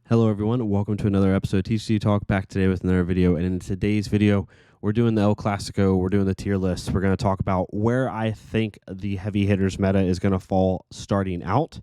Hello everyone, welcome to another episode of TCG Talk, back today with another video. And in today's video, we're doing the El Clasico, we're doing the tier list. We're going to talk about where I think the heavy hitters meta is going to fall starting out.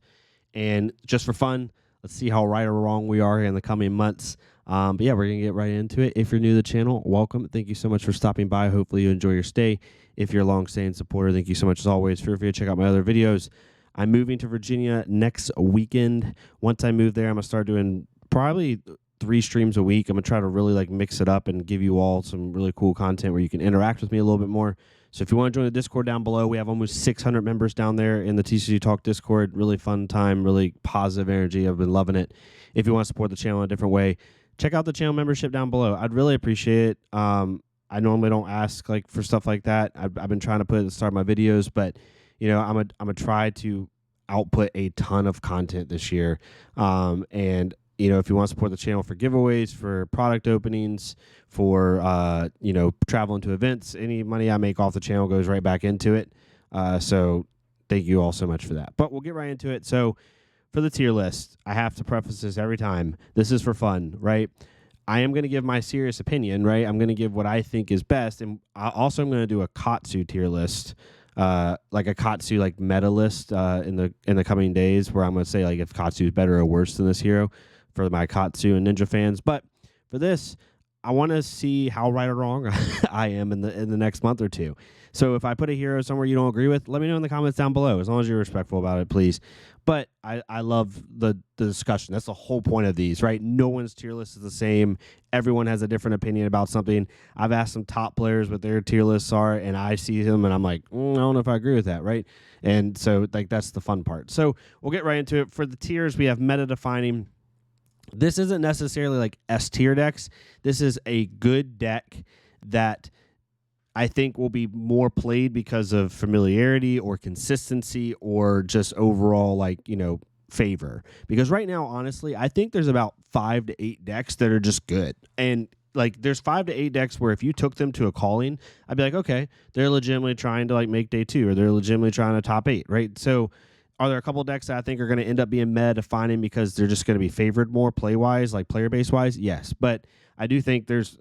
And just for fun, let's see how right or wrong we are in the coming months. But yeah, we're going to get right into it. If you're new to the channel, welcome. Thank you so much for stopping by. Hopefully you enjoy your stay. If you're a long-staying supporter, thank you so much as always. Feel free to check out my other videos. I'm moving to Virginia next weekend. Once I move there, I'm going to start doing probably 3 streams a week. I'm going to try to really mix it up and give you all some really cool content where you can interact with me a little bit more. So if you want to join the Discord down below, we have almost 600 members down there in the TCG Talk Discord. Really fun time, really positive energy. I've been loving it. If you want to support the channel in a different way, check out the channel membership down below. I'd really appreciate it. I normally don't ask for stuff like that. I've been trying to put it at the start of my videos, but you know, I'm gonna try to output a ton of content this year. And you know, if you want to support the channel for giveaways, for product openings, for you know, traveling to events, any money I make off the channel goes right back into it. So thank you all so much for that. But we'll get right into it. So for the tier list, I have to preface this every time. This is for fun, right? I am going to give my serious opinion, right? I'm going to give what I think is best, and I'm going to do a Katsu tier list. Like a Katsu meta list in the coming days, where I'm going to say if Katsu is better or worse than this hero for my Katsu and Ninja fans. But for this, I want to see how right or wrong I am in the next month or two. So if I put a hero somewhere you don't agree with, let me know in the comments down below, as long as you're respectful about it, please. But I love the discussion. That's the whole point of these, right? No one's tier list is the same. Everyone has a different opinion about something. I've asked some top players what their tier lists are, and I see them, and I'm like, I don't know if I agree with that, right? And so that's the fun part. So we'll get right into it. For the tiers, we have meta defining. This isn't necessarily S tier decks. This is a good deck that I think will be more played because of familiarity or consistency or just overall favor. Because right now, honestly, I think there's about 5 to 8 decks that are just good. And there's 5 to 8 decks where if you took them to a calling, I'd be like, okay, they're legitimately trying to make day 2, or they're legitimately trying to top 8, right? So are there a couple decks that I think are going to end up being meta defining because they're just going to be favored more play-wise, player base-wise? Yes. But I do think there's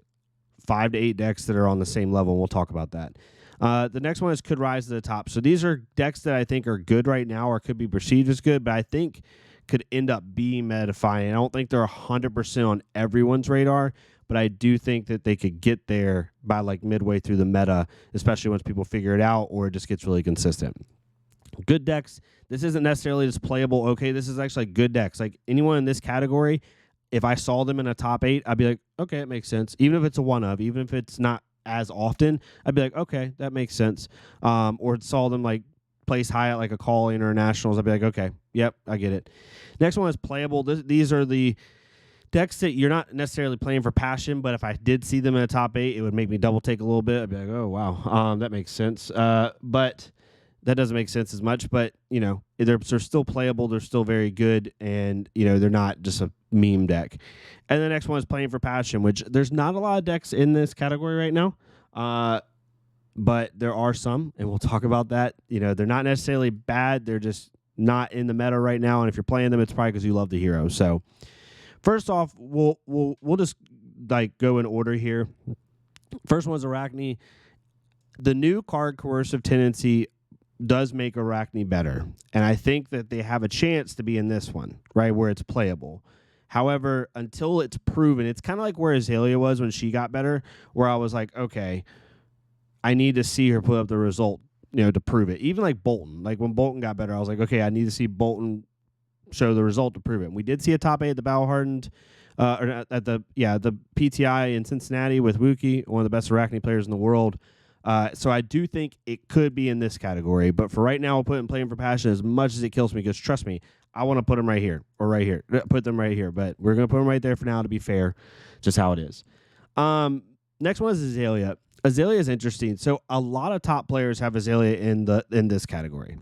5 to 8 decks that are on the same level, and we'll talk about that. The next one is could rise to the top. So these are decks that I think are good right now or could be perceived as good, but I think could end up being meta defining. I don't think they're 100% on everyone's radar, but I do think that they could get there by midway through the meta, especially once people figure it out or it just gets really consistent. Good decks. This isn't necessarily just playable. Okay, this is actually good decks. Anyone in this category, if I saw them in a top 8, I'd be like, okay, it makes sense. Even if it's a one-of, even if it's not as often, I'd be like, okay, that makes sense. Or saw them placed high at a calling or a nationals, I'd be like, okay, yep, I get it. Next one is playable. These are the decks that you're not necessarily playing for passion, but if I did see them in a top 8, it would make me double take a little bit. I'd be like, oh, wow, that makes sense. But that doesn't make sense as much, but, you know, they're still playable. They're still very good, and, you know, they're not just a meme deck. And the next one is playing for passion, which there's not a lot of decks in this category right now, but there are some, and we'll talk about that. You know, they're not necessarily bad. They're just not in the meta right now, and if you're playing them, it's probably because you love the hero. So first off, we'll just, go in order here. First one's Arachne. The new card Coercive Tendency does make Arachne better, and I think that they have a chance to be in this one, right, where it's playable. However, until it's proven, it's kind of like where Azalea was when she got better, where I was like, okay, I need to see her put up the result, you know, to prove it. Even Bolton, when Bolton got better, I was like, okay, I need to see Bolton show the result to prove it. And we did see a top 8 at the Battle Hardened, or at the PTI in Cincinnati with Wookie, one of the best Arachne players in the world. So I do think it could be in this category, but for right now, I'll put in playing for passion as much as it kills me, because trust me, I want to put them right here or right here. Put them right here, but we're going to put them right there for now to be fair, just how it is. Next one is Azalea. Azalea is interesting. So a lot of top players have Azalea in this category,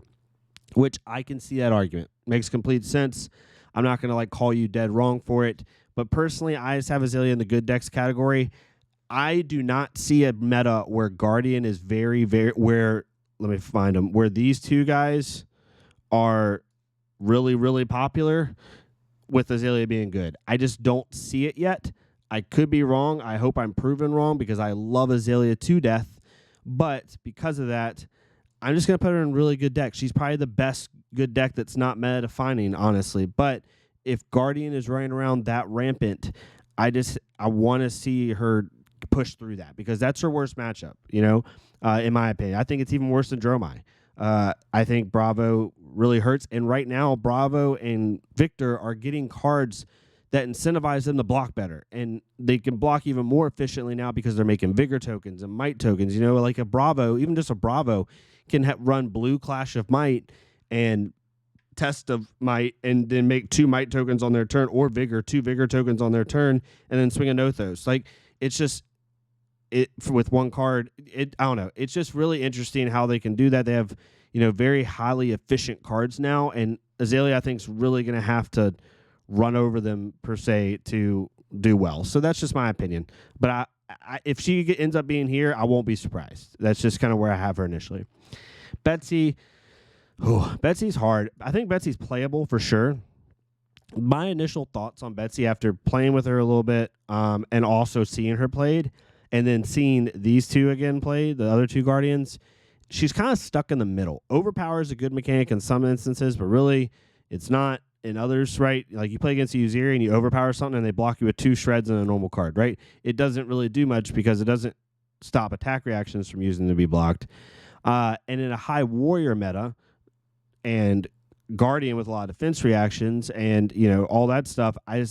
which I can see that argument. Makes complete sense. I'm not going to call you dead wrong for it, but personally, I just have Azalea in the good decks category. I do not see a meta where Guardian is very, where, let me find them, where these two guys are really, really popular, with Azalea being good. I just don't see it yet. I could be wrong. I hope I'm proven wrong because I love Azalea to death. But because of that, I'm just going to put her in really good deck. She's probably the best good deck that's not meta defining, honestly. But if Guardian is running around that rampant, I want to see her push through that because that's her worst matchup, in my opinion. I think it's even worse than Dromai. I think Bravo really hurts. And right now, Bravo and Victor are getting cards that incentivize them to block better. And they can block even more efficiently now because they're making Vigor tokens and Might tokens. Like a Bravo, even just a Bravo, can run blue Clash of Might and Test of Might and then make 2 Might tokens on their turn, or Vigor, 2 Vigor tokens on their turn, and then swing a Nothos. Like, it's just... with one card, I don't know. It's just really interesting how they can do that. They have, very highly efficient cards now, and Azalea, I think, is really going to have to run over them per se to do well. So that's just my opinion. But if she ends up being here, I won't be surprised. That's just kind of where I have her initially. Betsy, Betsy's hard. I think Betsy's playable for sure. My initial thoughts on Betsy after playing with her a little bit, and also seeing her played, and then seeing these two again play, the other 2 Guardians, she's kind of stuck in the middle. Overpower is a good mechanic in some instances, but really it's not in others, right? Like you play against a Uziri and you overpower something and they block you with 2 shreds and a normal card, right? It doesn't really do much because it doesn't stop attack reactions from using to be blocked. And in a high warrior meta and Guardian with a lot of defense reactions and, all that stuff, I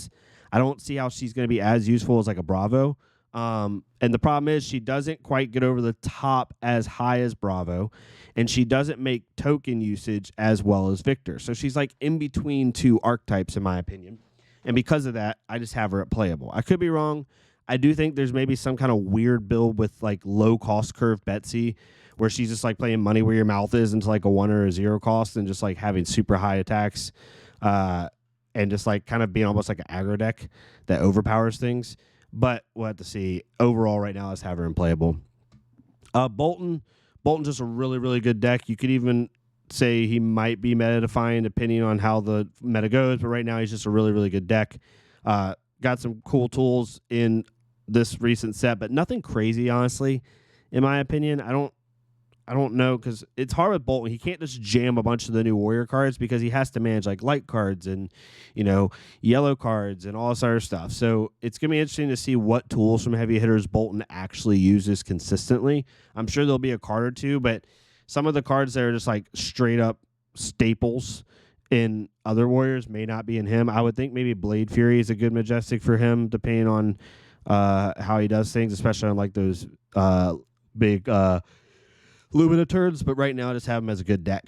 don't see how she's going to be as useful as like a Bravo. And the problem is she doesn't quite get over the top as high as Bravo, and she doesn't make token usage as well as Victor. So she's like in between 2 archetypes, in my opinion. And because of that, I just have her at playable. I could be wrong. I do think there's maybe some kind of weird build with like low cost curve Betsy, where she's just like playing money where your mouth is into like a 1 or a 0 cost and just like having super high attacks, and just like kind of being almost like an aggro deck that overpowers things. But we'll have to see. Overall, right now, let's have her in playable. Bolton's just a really, really good deck. You could even say he might be meta-defined depending on how the meta goes, but right now he's just a really, really good deck. Got some cool tools in this recent set, but nothing crazy, honestly, in my opinion. I don't know, because it's hard with Bolton. He can't just jam a bunch of the new Warrior cards because he has to manage like light cards and, yellow cards and all this other stuff. So it's going to be interesting to see what tools from heavy hitters Bolton actually uses consistently. I'm sure there'll be a card or 2, but some of the cards that are just like straight up staples in other Warriors may not be in him. I would think maybe Blade Fury is a good Majestic for him, depending on how he does things, especially on like those big... Lumina turns, but right now I just have him as a good deck.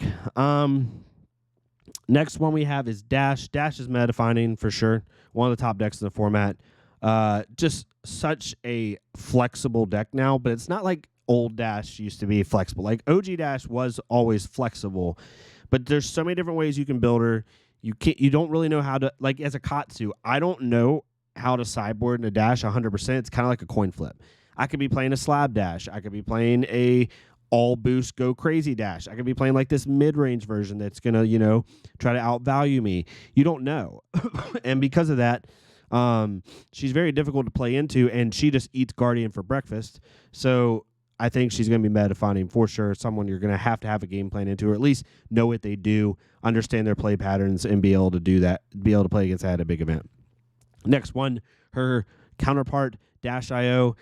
Next one we have is Dash. Dash is meta-defining for sure. One of the top decks in the format. Just such a flexible deck now, but it's not like old Dash used to be flexible. Like OG Dash was always flexible, but there's so many different ways you can build her. You don't really know how to, like as a Katsu, I don't know how to sideboard in a Dash 100%. It's kind of like a coin flip. I could be playing a slab Dash. I could be playing a all boost go crazy Dash. I could be playing like this mid-range version that's going to, try to outvalue me. You don't know. And because of that, she's very difficult to play into, and she just eats Guardian for breakfast. So I think she's going to be meta-defining for sure. Someone you're going to have a game plan into, or at least know what they do, understand their play patterns, and be able to do that, be able to play against that at a big event. Next one, her counterpart, Dash.io.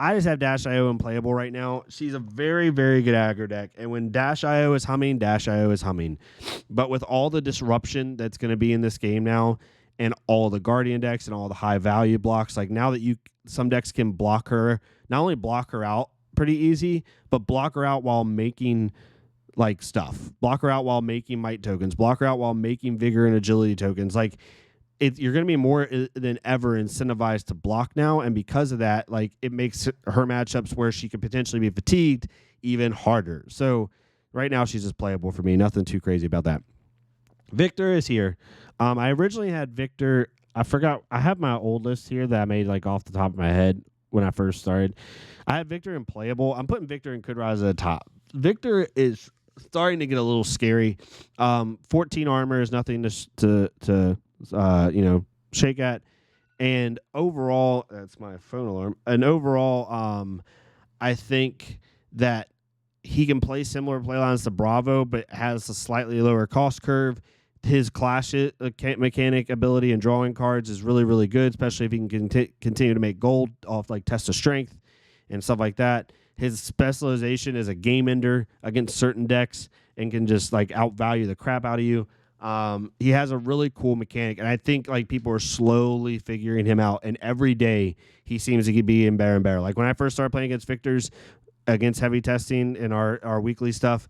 I just have Dash.io unplayable right now. She's a very, very good aggro deck. And when Dash.io is humming, Dash.io is humming. But with all the disruption that's going to be in this game now, and all the Guardian decks and all the high value blocks, like now that some decks can block her, not only block her out pretty easy, but block her out while making like stuff. Block her out while making Might tokens. Block her out while making Vigor and Agility tokens. Like, you're going to be more than ever incentivized to block now, and because of that, like it makes her matchups where she could potentially be fatigued even harder. So right now she's just playable for me. Nothing too crazy about that. Victor is here. I originally had Victor. I forgot. I have my old list here that I made like off the top of my head when I first started. I had Victor in playable. I'm putting Victor and Kudraz at the top. Victor is starting to get a little scary. 14 armor is nothing to shake at. And overall, that's my phone alarm. And overall, I think that he can play similar play lines to Bravo, but has a slightly lower cost curve. His clash mechanic ability and drawing cards is really, really good, especially if he can continue to make gold off like test of strength and stuff like that. His specialization is a game ender against certain decks and can just like outvalue the crap out of you. He has a really cool mechanic, and I think like people are slowly figuring him out. And every day he seems to be in better and better. Like when I first started playing against Victor's, against heavy testing in our weekly stuff,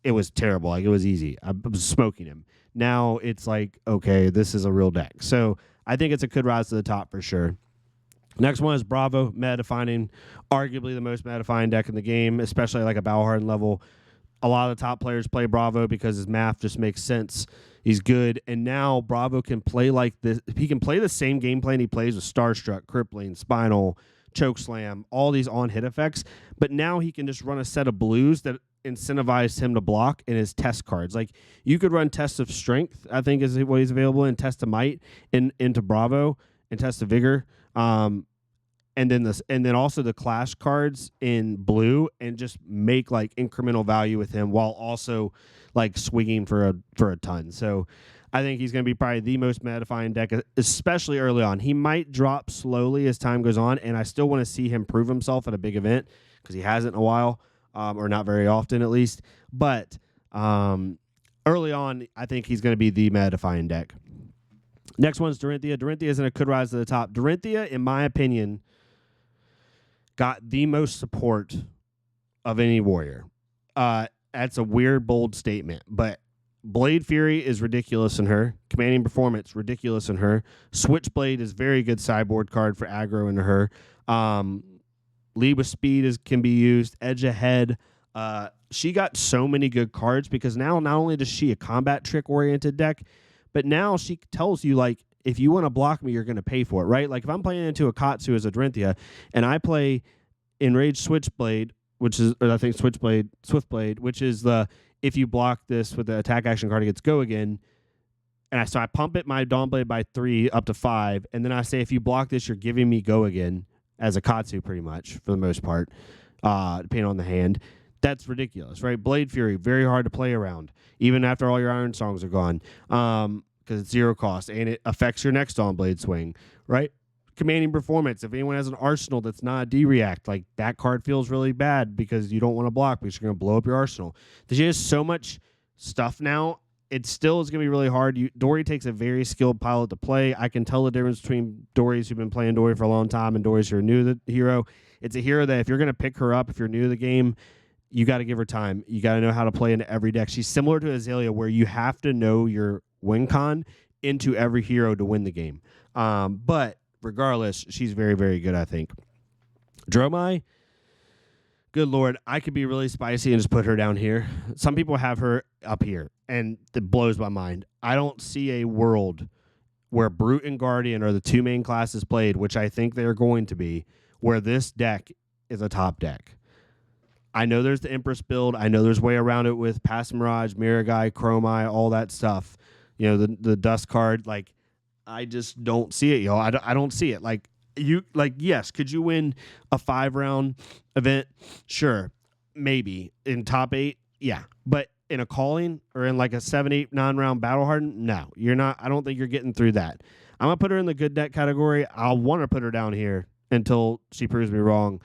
it was terrible. Like it was easy. I was smoking him. Now it's like, okay, this is a real deck. So I think it's a good rise to the top for sure. Next one is Bravo, meta defining, arguably the most meta defining deck in the game, especially like a Battle-hardened level. A lot of the top players play Bravo because his math just makes sense. He's good. And now Bravo can play like this. He can play the same game plan he plays with Starstruck, Crippling, Spinal, Chokeslam, all these on-hit effects. But now he can just run a set of blues that incentivize him to block in his test cards. Like you could run Test of Strength, I think is what he's available in, Test of Might into Bravo and Test of Vigor. And then also the Clash cards in blue, and just make like incremental value with him while also like swinging for a ton. So I think he's going to be probably the most meta-defying deck, especially early on. He might drop slowly as time goes on, and I still want to see him prove himself at a big event because he hasn't in a while, or not very often at least. But early on, I think he's going to be the meta-defying deck. Next one's Dorinthia. Dorinthia isn't a could rise to the top. Dorinthia, in my opinion, got the most support of any warrior. That's a weird, bold statement, but Blade Fury is ridiculous in her. Commanding Performance, ridiculous in her. Switchblade is very good sideboard card for aggro into her. Lead with Speed can be used. Edge Ahead. She got so many good cards because now not only does she a combat trick-oriented deck, but now she tells you, like, if you want to block me, you're going to pay for it, right? Like, if I'm playing into a Katsu as a Dorinthia, and I play Enraged Switchblade, which is, or I think Swiftblade, which is the, if you block this with the attack action card, it gets go again. And so I pump it, my Dawnblade, by 3 up to 5, and then I say, if you block this, you're giving me go again as a Katsu, pretty much, for the most part, depending on the hand. That's ridiculous, right? Blade Fury, very hard to play around, even after all your Iron Songs are gone, because it's 0 cost, and it affects your next Dawnblade swing, right? Commanding Performance, if anyone has an arsenal that's not a D-React, like, that card feels really bad because you don't want to block because you're going to blow up your arsenal. There's just so much stuff now. It still is going to be really hard. Dory takes a very skilled pilot to play. I can tell the difference between Dories who've been playing Dory for a long time and Dories who are new to the hero. It's a hero that if you're going to pick her up, if you're new to the game, you got to give her time. You got to know how to play into every deck. She's similar to Azalea, where you have to know your win con into every hero to win the game. But regardless, she's very, very good, I think. Dromai, good Lord, I could be really spicy and just put her down here. Some people have her up here, and it blows my mind. I don't see a world where Brute and Guardian are the two main classes played, which I think they're going to be, where this deck is a top deck. I know there's the Empress build. I know there's way around it with Pass Mirage, Miragai, Chromai, all that stuff. You know, the Dust card. Like, I just don't see it, y'all. I don't see it. Like, yes, could you win a 5-round event? Sure, maybe. In top 8, yeah. But in a calling or in like a 7, 8, 9-round battle hardened, no, you're not. I don't think you're getting through that. I'm gonna put her in the good deck category. I'll want to put her down here until she proves me wrong.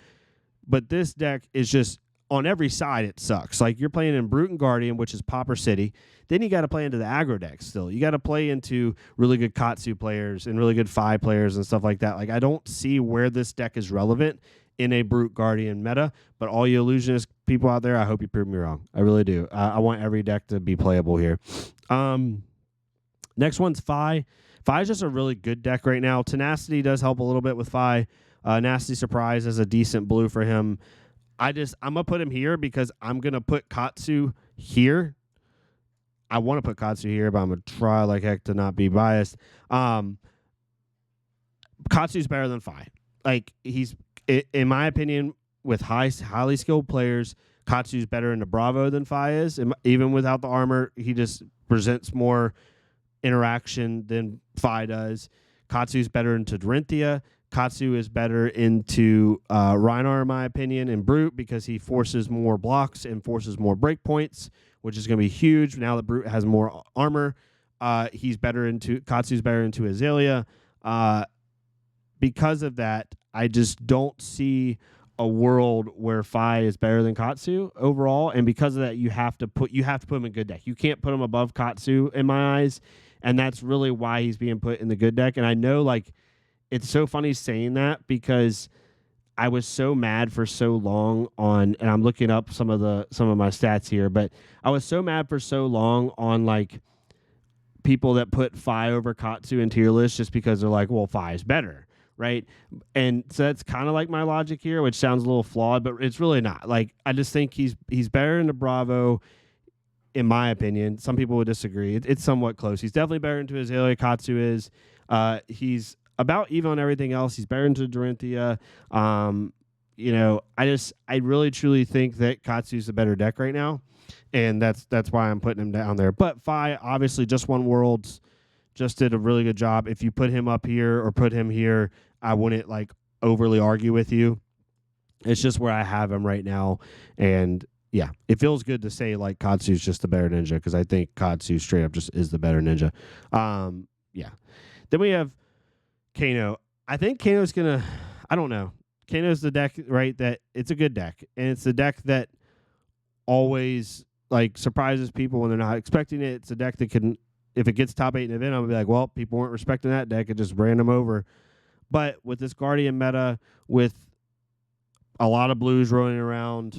But this deck is just, on every side, it sucks. Like, you're playing in Brute and Guardian, which is Pauper City. Then you got to play into the aggro deck still. You got to play into really good Katsu players and really good Phi players and stuff like that. Like, I don't see where this deck is relevant in a Brute Guardian meta. But all you illusionist people out there, I hope you prove me wrong. I really do. I want every deck to be playable here. Next one's Phi. Phi is just a really good deck right now. Tenacity does help a little bit with Phi. Nasty Surprise is a decent blue for him. I'm going to put him here because I'm going to put Katsu here. I want to put Katsu here, but I'm going to try like heck to not be biased. Katsu's better than Phi. Like, he's, in my opinion, with highly skilled players, Katsu's better into Bravo than Phi is. And even without the armor, he just presents more interaction than Fi does. Katsu's better into Dorinthia. Katsu is better into Reinar, in my opinion, and Brute because he forces more blocks and forces more breakpoints, which is going to be huge. Now that Brute has more armor, Katsu's better into Azalea. Because of that, I just don't see a world where Fi is better than Katsu overall, and because of that, you have to put him in good deck. You can't put him above Katsu in my eyes, and that's really why he's being put in the good deck. And I know, like, it's so funny saying that because I was so mad for so long on, and I'm looking up some of my stats here, but I was so mad for so long on like people that put Fi over Katsu in tier lists just because they're like, well, Fi is better, right? And so that's kind of like my logic here, which sounds a little flawed, but it's really not. Like, I just think he's better into Bravo, in my opinion. Some people would disagree. It's somewhat close. He's definitely better into Azalea. Katsu is. He's about even on everything else. He's better into Dorinthia. I really truly think that Katsu's a better deck right now, and that's why I'm putting him down there. But Fi obviously just won Worlds, just did a really good job. If you put him up here or put him here, I wouldn't like overly argue with you. It's just where I have him right now, and yeah, it feels good to say like Katsu's just the better ninja because I think Katsu straight up just is the better ninja. Yeah. Then we have Kano. I think Kano's gonna. I don't know. Kano's the deck, right? That it's a good deck, and it's the deck that always like surprises people when they're not expecting it. It's a deck that can, if it gets top 8 in an event, I'm gonna be like, well, people weren't respecting that deck. It just ran them over. But with this Guardian meta, with a lot of blues rolling around,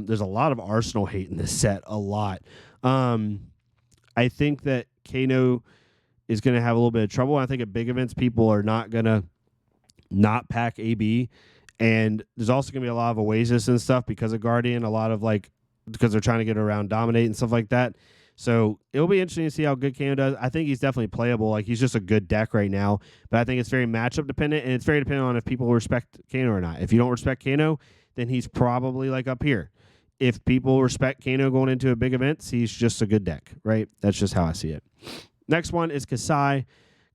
there's a lot of Arsenal hate in this set. A lot. I think that Kano is going to have a little bit of trouble. I think at big events, people are not going to not pack AB. And there's also going to be a lot of Oasis and stuff because of Guardian, because they're trying to get around Dominate and stuff like that. So it'll be interesting to see how good Kano does. I think he's definitely playable. Like, he's just a good deck right now. But I think it's very matchup dependent, and it's very dependent on if people respect Kano or not. If you don't respect Kano, then he's probably like up here. If people respect Kano going into a big events, he's just a good deck, right? That's just how I see it. Next one is Kasai.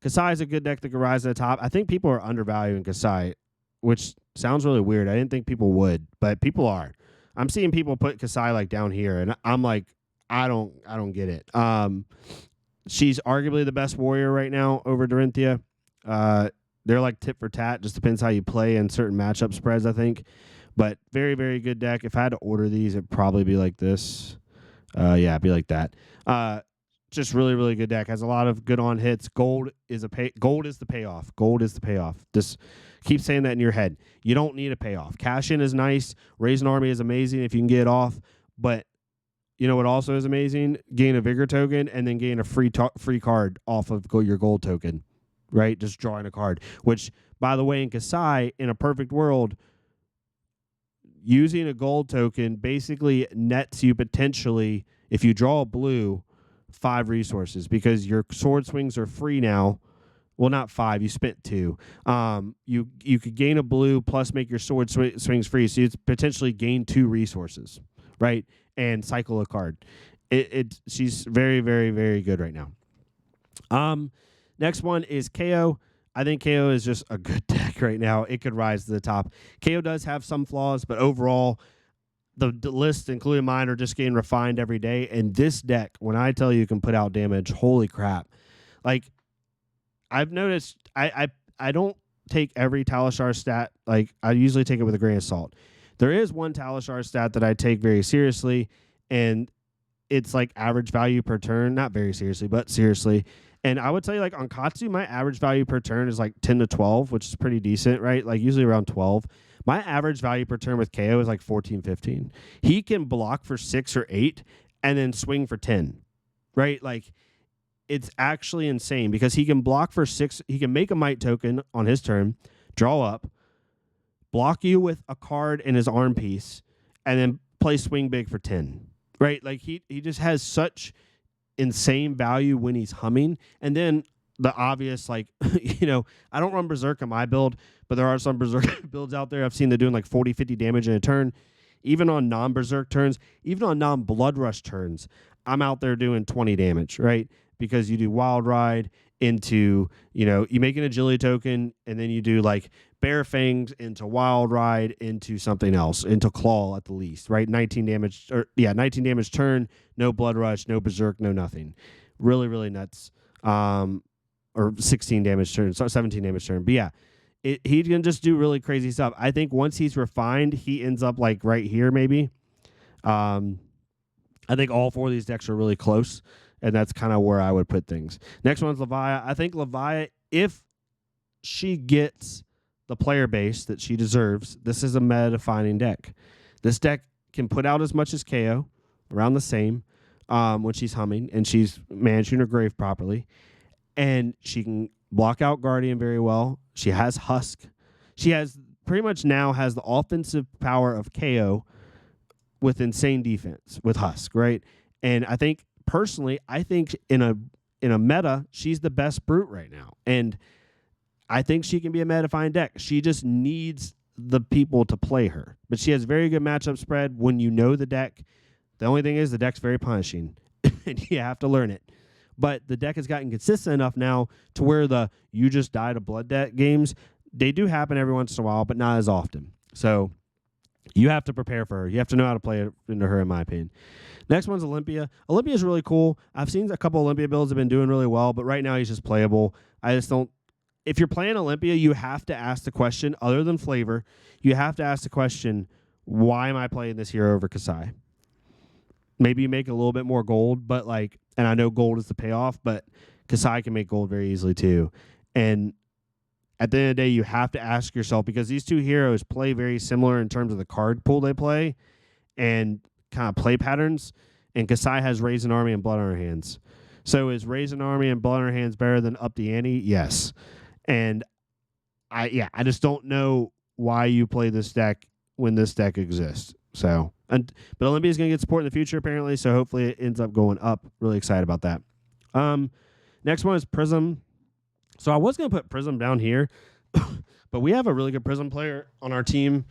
Kasai is a good deck that can rise to the top. I think people are undervaluing Kasai, which sounds really weird. I didn't think people would, but people are. I'm seeing people put Kasai like down here, and I'm like, I don't get it. She's arguably the best warrior right now over Dorinthia. They're like tit for tat. Just depends how you play in certain matchup spreads, I think. But very, very good deck. If I had to order these, it'd probably be like this. It'd be like that. Just really, really good deck. Has a lot of good on hits. Gold is the payoff. Gold is the payoff. Just keep saying that in your head. You don't need a payoff. Cash in is nice. Raise an army is amazing if you can get it off. But you know what also is amazing? Gain a Vigor token and then gain a free card off of your gold token, right? Just drawing a card. Which, by the way, in Kasai, in a perfect world, using a gold token basically nets you potentially, if you draw a blue, 5 resources because your sword swings are free now. Well, not 5. You spent 2. You could gain a blue plus make your sword swings free, so you potentially gain 2 resources, right? And cycle a card. She's very, very, very good right now. Next one is KO. I think KO is just a good deck right now. It could rise to the top. KO does have some flaws, but overall, the list, including mine, are just getting refined every day. And this deck, when I tell you can put out damage, holy crap. Like, I've noticed, I don't take every Talishar stat. Like, I usually take it with a grain of salt. There is one Talishar stat that I take very seriously, and it's like average value per turn. Not very seriously, but seriously. And I would tell you, like, on Katsu, my average value per turn is like 10 to 12, which is pretty decent, right? Like, usually around 12. My average value per turn with KO is like 14, 15. He can block for 6 or 8 and then swing for 10, right? Like, it's actually insane because he can block for 6. He can make a Might token on his turn, draw up, block you with a card in his arm piece, and then play swing big for 10, right? Like, he just has such insane value when he's humming. And then the obvious, like, I don't run Berserk in my build, but there are some Berserk builds out there I've seen they're doing like 40, 50 damage in a turn. Even on non-Berserk turns, even on non-Blood Rush turns, I'm out there doing 20 damage, right? because you do Wild Ride into, you make an agility token, and then you do like Bare Fangs into Wild Ride into something else, into Claw at the least, right? 19 damage, 19 damage turn, no Blood Rush, no Berserk, no nothing. Really, really nuts. Or 16 damage turn, 17 damage turn. But yeah, he can just do really crazy stuff. I think once he's refined, he ends up like right here maybe. I think all four of these decks are really close, and that's kind of where I would put things. Next one's Levia. I think Levia, if she gets the player base that she deserves, this is a meta-defining deck. This deck can put out as much as KO, around the same, when she's humming, and she's managing her grave properly. And she can block out Guardian very well. She has Husk. She has pretty much now has the offensive power of KO with insane defense with Husk, right? And I think personally, in a meta, she's the best brute right now. And I think she can be a meta-defining deck. She just needs the people to play her. But she has very good matchup spread when you know the deck. The only thing is the deck's very punishing, and you have to learn it. But the deck has gotten consistent enough now to where the you just died of blood deck games, they do happen every once in a while, but not as often. So you have to prepare for her. You have to know how to play it into her, in my opinion. Next one's Olympia. Olympia is really cool. I've seen a couple Olympia builds have been doing really well, but right now he's just playable. I just don't. If you're playing Olympia, you have to ask the question, other than flavor, you have to ask the question, why am I playing this hero over Kasai? Maybe you make a little bit more gold, but and I know gold is the payoff, but Kasai can make gold very easily too. And at the end of the day, you have to ask yourself, because these two heroes play very similar in terms of the card pool they play and kind of play patterns. And Kasai has Raise an Army and Blood on her hands. So is Raise an Army and Blood on her hands better than Up the Ante? Yes. And I just don't know why you play this deck when this deck exists. So, but Olympia is going to get support in the future apparently, so hopefully it ends up going up. Really excited about that. Next one is Prism. So I was going to put Prism down here, but we have a really good Prism player on our team,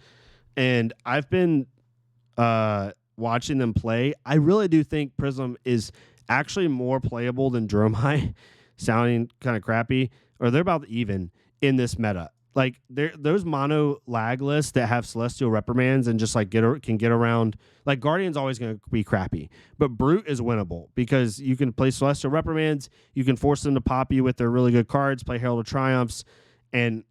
and I've been watching them play. I really do think Prism is actually more playable than Dromai, sounding kind of crappy, or they're about even in this meta. Like those mono lag lists that have Celestial Reprimands and just can get around. Like Guardian's always going to be crappy, but Brute is winnable because you can play Celestial Reprimands. You can force them to pop you with their really good cards. Play Herald of Triumphs, and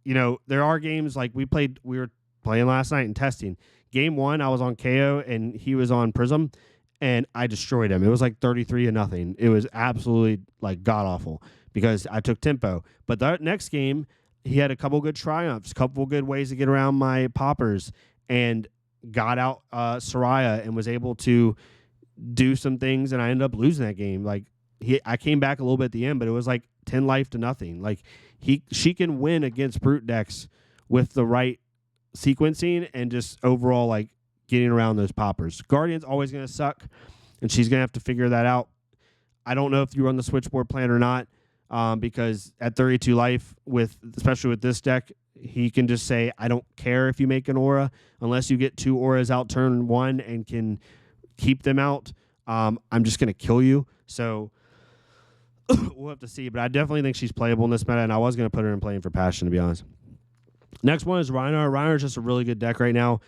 there are games like we were playing last night and testing. Game 1, I was on KO and he was on Prism, and I destroyed him. It was like 33-0. It was absolutely god awful because I took tempo. But the next game, he had a couple good triumphs, couple good ways to get around my poppers, and got out Soraya and was able to do some things, and I ended up losing that game. I came back a little bit at the end, but it was 10 life to nothing. She can win against brute decks with the right sequencing and just overall getting around those poppers. Guardian's always going to suck, and she's going to have to figure that out. I don't know if you run the switchboard plan or not. Because at 32 life, especially with this deck, he can just say, I don't care if you make an aura, unless you get 2 auras out turn 1 and can keep them out. I'm just going to kill you. So we'll have to see. But I definitely think she's playable in this meta, and I was going to put her in playing for Passion, to be honest. Next one is Reinhardt. Reinhardt's just a really good deck right now.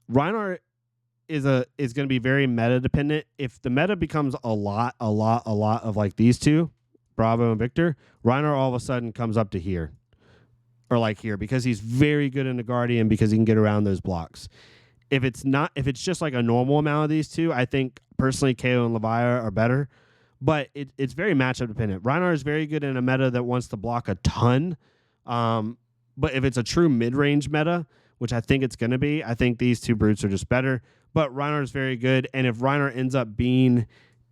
Reinhardt is going to be very meta dependent. If the meta becomes a lot of these two, Bravo and Victor, Reinhardt all of a sudden comes up to here, or here, because he's very good in the Guardian because he can get around those blocks. If it's just a normal amount of these two, I think personally KO and Levia are better, but it's very matchup dependent. Reinhardt is very good in a meta that wants to block a ton, but if it's a true mid-range meta, which I think it's going to be, I think these two brutes are just better. But Reinhardt is very good, and if Reinhardt ends up being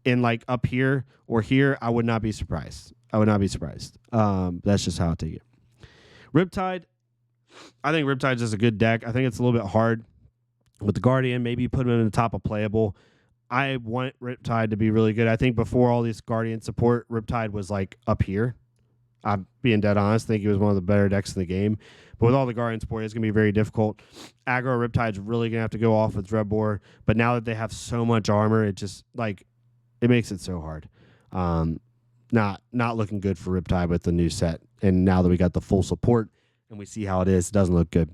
in up here or here, I would not be surprised. That's just how I take it. Riptide, I think Riptide's just a good deck. I think it's a little bit hard with the Guardian. Maybe you put him in the top of playable. I want Riptide to be really good. I think before all this Guardian support, Riptide was up here. I'm being dead honest. I think he was one of the better decks in the game. But with all the Guardian support, it's going to be very difficult. Aggro Riptide's really going to have to go off with Dreadbore. But now that they have so much armor, it just it makes it so hard. Not looking good for Riptide with the new set. And now that we got the full support and we see how it is, it doesn't look good.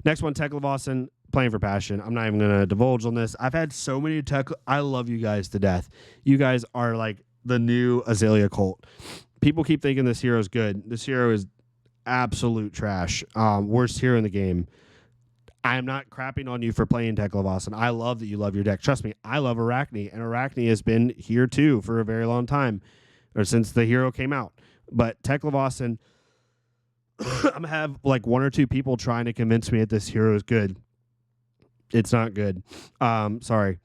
Next one, Tech Levasan, Playing for Passion. I'm not even going to divulge on this. I've had so many Tech. I love you guys to death. You guys are like the new Azalea cult. People keep thinking this hero is good. This hero is absolute trash. Worst hero in the game. I am not crapping on you for playing Tech Levasan. I love that you love your deck. Trust me, I love Arachne, and Arachne has been here too for a very long time, or since the hero came out. But Tech Levasan, I'm going to have like one or two people trying to convince me that this hero is good. It's not good. Sorry.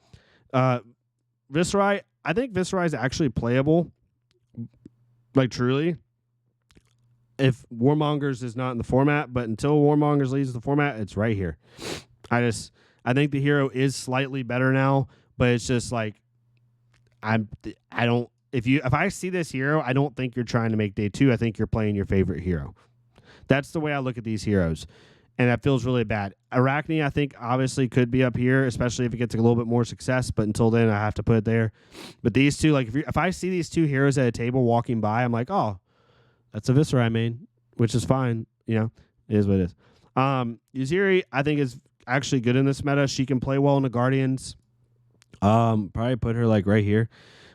Viserai, I think Viserai is actually playable, like truly, if Warmongers is not in the format, but until Warmongers leaves the format, it's right here. I think the hero is slightly better now, but it's just like if I see this hero, I don't think you're trying to make day 2. I think you're playing your favorite hero. That's the way I look at these heroes, and that feels really bad. Arachne, I think, obviously could be up here, especially if it gets a little bit more success, but until then, I have to put it there. But these two, like if I see these two heroes at a table walking by, I'm like, oh, that's a Viserai main, which is fine. You know, it is what it is. Uziri, I think, is actually good in this meta. She can play well in the Guardians. Probably put her like right here.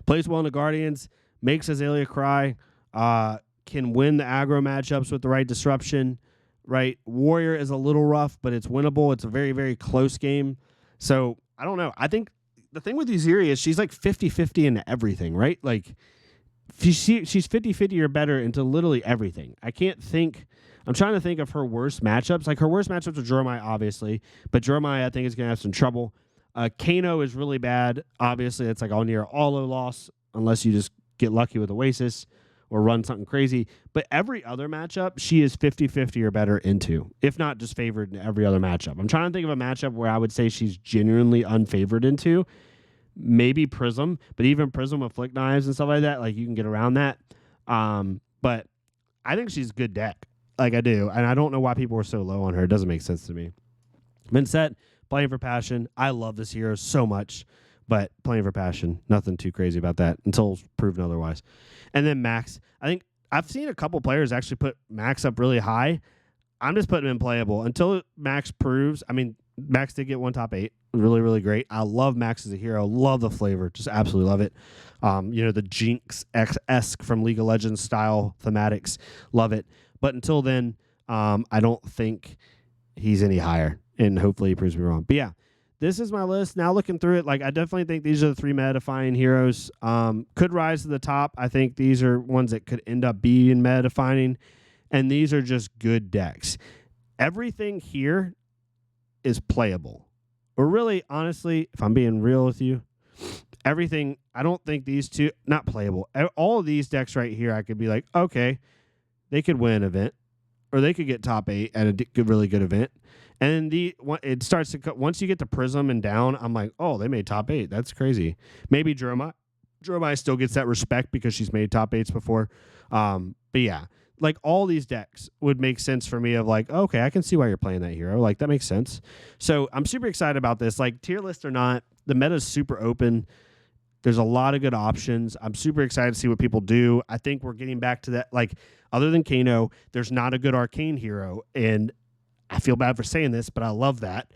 Plays well in the Guardians. Makes Azalea cry. Can win the aggro matchups with the right disruption. Right. Warrior is a little rough, but it's winnable. It's a very, very close game. So I don't know. I think the thing with Uziri is she's like 50-50 into everything, right? Like, she's 50-50 or better into literally everything. I'm trying to think of her worst matchups. Like, her worst matchups are Jormai, obviously, but Jormai, I think, is going to have some trouble. Kano is really bad. Obviously, it's like all near Olo loss, unless you just get lucky with Oasis or run something crazy. But every other matchup, she is 50-50 or better into, if not just favored in every other matchup. I'm trying to think of a matchup where I would say she's genuinely unfavored into. Maybe Prism, but even Prism with Flick Knives and stuff like that, like you can get around that. But I think she's a good deck. Like, I do. And I don't know why people are so low on her. It doesn't make sense to me. Vincent, Playing for Passion. I love this hero so much, but Playing for Passion, nothing too crazy about that until proven otherwise. And then Max. I think I've seen a couple players actually put Max up really high. I'm just putting him in playable until Max proves. I mean, Max did get one top 8. Really, really great. I love Max as a hero. Love the flavor. Just absolutely love it. The Jinx-esque from League of Legends style thematics. Love it. But until then, I don't think he's any higher. And hopefully he proves me wrong. But yeah, this is my list. Now looking through it, like, I definitely think these are the 3 meta-defining heroes. Could rise to the top. I think these are ones that could end up being meta-defining. And these are just good decks. Everything here is playable. Or really, honestly, if I'm being real with you, everything, I don't think these two, not playable. All of these decks right here, I could be like, okay, they could win an event, or they could get top 8 at a really good event. And it starts to, once you get to Prism and down, I'm like, oh, they made top 8. That's crazy. Maybe Jeremiah still gets that respect because she's made top 8s before. But yeah, like, all these decks would make sense for me of like, okay, I can see why you're playing that hero. Like, that makes sense. So I'm super excited about this. Like, tier list or not, the meta is super open. There's a lot of good options. I'm super excited to see what people do. I think we're getting back to that. Like, other than Kano, there's not a good arcane hero. And I feel bad for saying this, but I love that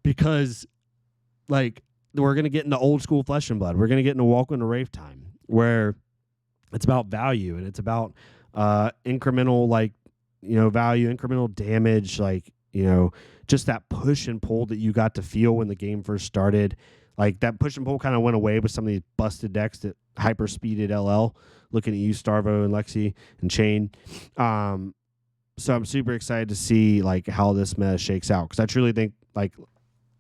because, like, we're going to get into old school Flesh and Blood. We're going to get into Welcome to Rave Time, where it's about value and it's about incremental, like, value, incremental damage, like, just that push and pull that you got to feel when the game first started. Like, that push and pull kind of went away with some of these busted decks that hyper speeded LL, looking at you, Starvo and Lexi and Chain. So I'm super excited to see, like, how this meta shakes out, because I truly think, like,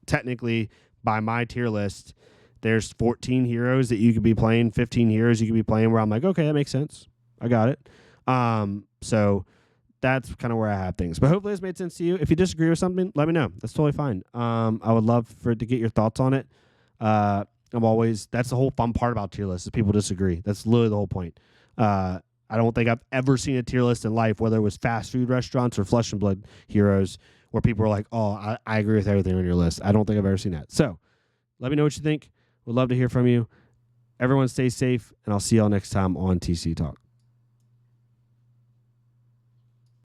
technically by my tier list, there's 14 heroes that you could be playing, 15 heroes you could be playing, where I'm like, okay, that makes sense. I got it. So that's kind of where I have things. But hopefully this made sense to you. If you disagree with something, let me know. That's totally fine. I would love for it to get your thoughts on it. That's the whole fun part about tier lists, is people disagree. That's literally the whole point. I don't think I've ever seen a tier list in life, whether it was fast food restaurants or Flesh and Blood heroes, where people were like, oh, I agree with everything on your list. I don't think I've ever seen that. So let me know what you think. Would love to hear from you. Everyone stay safe, and I'll see y'all next time on TC Talk.